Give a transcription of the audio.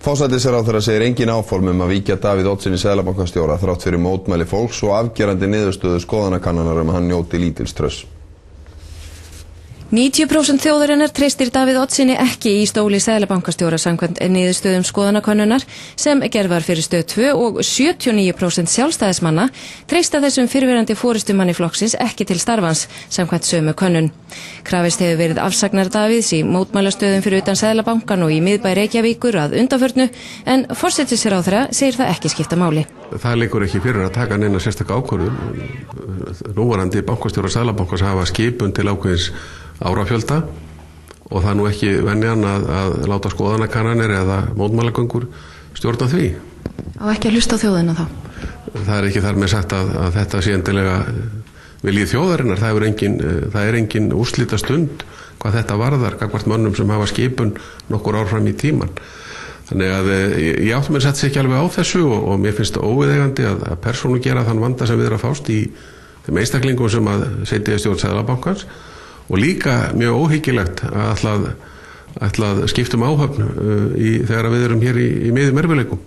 Forsætisráðherra segir engin áform að víkja Davíð Oddssyni seðlabankastjóra þrátt fyrir mótmæli fólks og afgerandi niðurstöðu skoðanakannana að hann njóti lítils trausts. 90% þjóðarinnar treystir Davíð Oddssyni ekki í stóli seðlabankastjóra samkvæmt niðurstöðum skoðanakönnunar sem gerð var fyrir Stöð 2 og 79% sjálfstæðismanna treysta þessum fyrrverandi forystumanni flokksins ekki til starfans samkvæmt sömu könnun. Krafist hefur verið afsagnar Davíðs í mótmælastöðum fyrir utan seðlabankan og í miðbæ Reykjavíkur að undanförnu en forsætisráðherra segir það ekki skipta máli. Það liggur ekki fyrir að taka neina sérstaka ákvörðun. Núverandi bankastjórar Seðlabankans hafa skipun til ákveðins árafjölda og það nú ekki venjan að láta skoðanakannanir eða mótmælagöngur stjórna því. Á ekki að hlusta á þjóðina þá? Það ekki þar með sagt að þetta sé endilega viljið þjóðarinnar. Það er engin úrslita stund hvað þetta varðar gagnvart mönnum sem hafa skipun nokkur ár fram í tíman. Þannig að ég átti mér sett sig ekki alveg á þessu og mér finnst það óviðeigandi að persónu gera þann vanda sem við erum að fást í þeim einstaklingum sem að setja í stjórn Seðlabankans og líka mjög óhyggilegt að ætla að skipta áhöfn þegar við erum hér í miðjum erfiðleikum.